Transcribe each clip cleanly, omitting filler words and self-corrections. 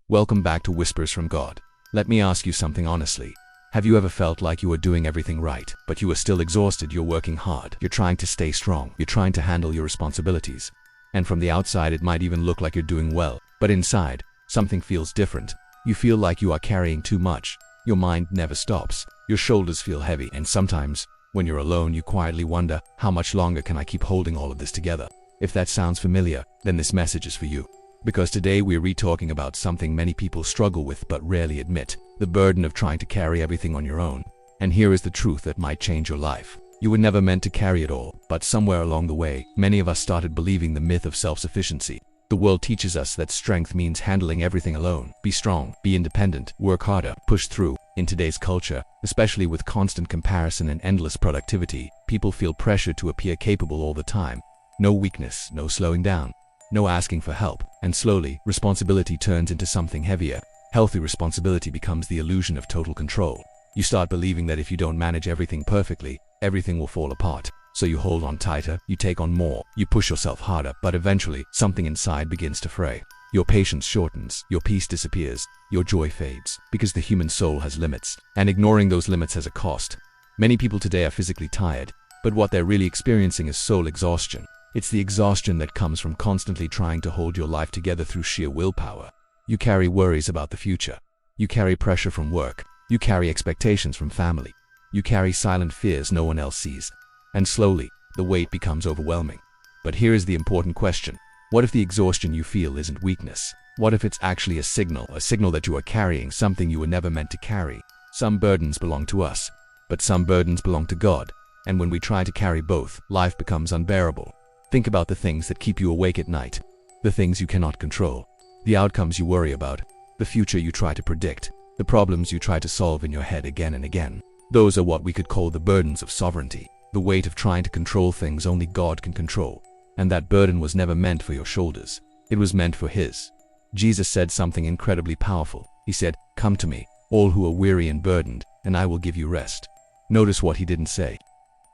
Welcome back to Whispers from God. Let me ask you something honestly. Have you ever felt like you were doing everything right, but you are still exhausted? You're working hard, you're trying to stay strong, you're trying to handle your responsibilities. And from the outside it might even look like you're doing well, but inside, something feels different. You feel like you are carrying too much. Your mind never stops. Your shoulders feel heavy, and sometimes, when you're alone, you quietly wonder, how much longer can I keep holding all of this together? If that sounds familiar, then this message is for you. Because today we're talking about something many people struggle with but rarely admit, the burden of trying to carry everything on your own. And here is the truth that might change your life. You were never meant to carry it all, but somewhere along the way, many of us started believing the myth of self-sufficiency. The world teaches us that strength means handling everything alone. Be strong, be independent, work harder, push through. In today's culture, especially with constant comparison and endless productivity, people feel pressure to appear capable all the time. No weakness, no slowing down, no asking for help. And slowly, responsibility turns into something heavier. Healthy responsibility becomes the illusion of total control. You start believing that if you don't manage everything perfectly, everything will fall apart. So you hold on tighter, you take on more, you push yourself harder, but eventually, something inside begins to fray. Your patience shortens, your peace disappears, your joy fades, because the human soul has limits, and ignoring those limits has a cost. Many people today are physically tired, but what they're really experiencing is soul exhaustion. It's the exhaustion that comes from constantly trying to hold your life together through sheer willpower. You carry worries about the future. You carry pressure from work. You carry expectations from family. You carry silent fears no one else sees. And slowly, the weight becomes overwhelming. But here is the important question. What if the exhaustion you feel isn't weakness? What if it's actually a signal that you are carrying something you were never meant to carry? Some burdens belong to us, but some burdens belong to God. And when we try to carry both, life becomes unbearable. Think about the things that keep you awake at night, the things you cannot control, the outcomes you worry about, the future you try to predict, the problems you try to solve in your head again and again. Those are what we could call the burdens of sovereignty, the weight of trying to control things only God can control. And that burden was never meant for your shoulders. It was meant for His. Jesus said something incredibly powerful. He said, "Come to me, all who are weary and burdened, and I will give you rest." Notice what He didn't say.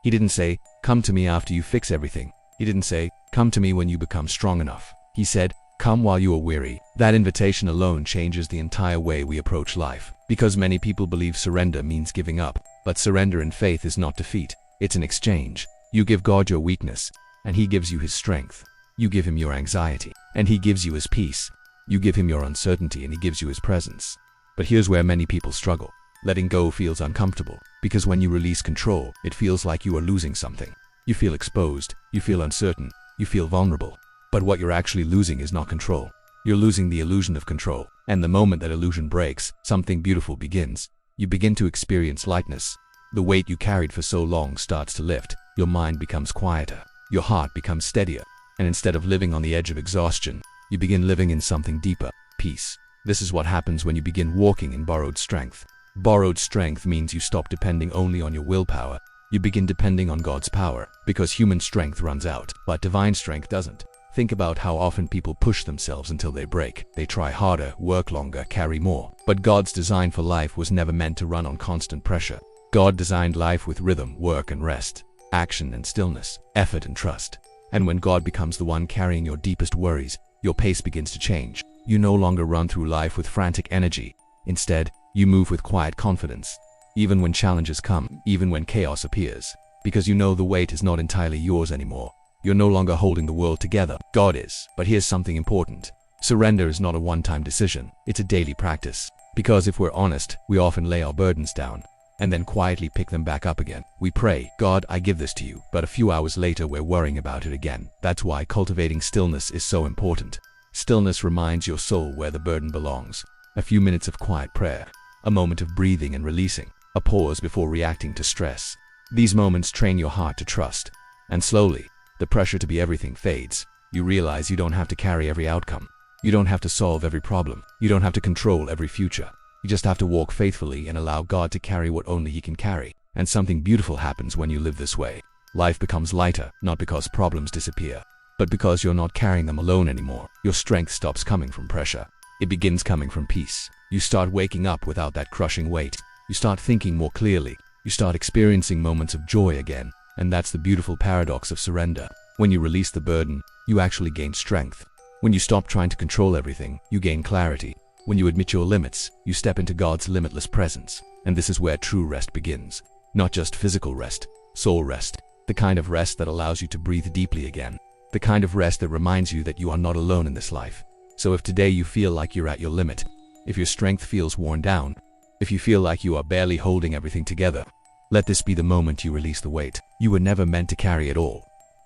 He didn't say, "Come to me after you fix everything." He didn't say, "Come to me when you become strong enough." He said, "Come while you are weary." That invitation alone changes the entire way we approach life. Because many people believe surrender means giving up. But surrender in faith is not defeat. It's an exchange. You give God your weakness, and He gives you His strength. You give Him your anxiety, and He gives you His peace. You give Him your uncertainty, and He gives you His presence. But here's where many people struggle. Letting go feels uncomfortable, because when you release control, it feels like you are losing something. You feel exposed, you feel uncertain, you feel vulnerable. But what you're actually losing is not control. You're losing the illusion of control. And the moment that illusion breaks, something beautiful begins. You begin to experience lightness. The weight you carried for so long starts to lift. Your mind becomes quieter. Your heart becomes steadier. And instead of living on the edge of exhaustion, you begin living in something deeper, peace. This is what happens when you begin walking in borrowed strength. Borrowed strength means you stop depending only on your willpower. You begin depending on God's power, because human strength runs out, but divine strength doesn't. Think about how often people push themselves until they break. They try harder, work longer, carry more. But God's design for life was never meant to run on constant pressure. God designed life with rhythm, work and rest, action and stillness, effort and trust. And when God becomes the one carrying your deepest worries, your pace begins to change. You no longer run through life with frantic energy. Instead, you move with quiet confidence. Even when challenges come, even when chaos appears, because you know the weight is not entirely yours anymore. You're no longer holding the world together. God is. But here's something important. Surrender is not a one-time decision. It's a daily practice. Because if we're honest, we often lay our burdens down and then quietly pick them back up again. We pray, "God, I give this to you." But a few hours later, we're worrying about it again. That's why cultivating stillness is so important. Stillness reminds your soul where the burden belongs. A few minutes of quiet prayer, a moment of breathing and releasing, a pause before reacting to stress. These moments train your heart to trust. And slowly, the pressure to be everything fades. You realize you don't have to carry every outcome. You don't have to solve every problem. You don't have to control every future. You just have to walk faithfully and allow God to carry what only He can carry. And something beautiful happens when you live this way. Life becomes lighter, not because problems disappear, but because you're not carrying them alone anymore. Your strength stops coming from pressure. It begins coming from peace. You start waking up without that crushing weight. You start thinking more clearly. You start experiencing moments of joy again. And that's the beautiful paradox of surrender. When you release the burden, you actually gain strength. When you stop trying to control everything, you gain clarity. When you admit your limits, you step into God's limitless presence. And this is where true rest begins. Not just physical rest, soul rest. The kind of rest that allows you to breathe deeply again. The kind of rest that reminds you that you are not alone in this life. So if today you feel like you're at your limit, if your strength feels worn down, if you feel like you are barely holding everything together, let this be the moment you release the weight. You were never meant to carry it all.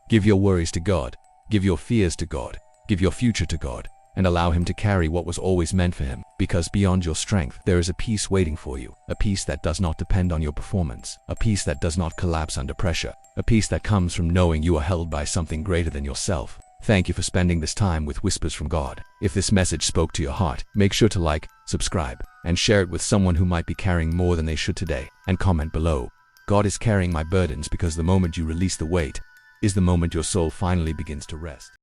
Give your worries to God. Give your fears to God. Give your future to God. And allow Him to carry what was always meant for Him. Because beyond your strength, there is a peace waiting for you. A peace that does not depend on your performance. A peace that does not collapse under pressure. A peace that comes from knowing you are held by something greater than yourself. Thank you for spending this time with Whispers from God. If this message spoke to your heart, make sure to like, subscribe, and share it with someone who might be carrying more than they should today. And comment below. God is carrying my burdens, because the moment you release the weight is the moment your soul finally begins to rest.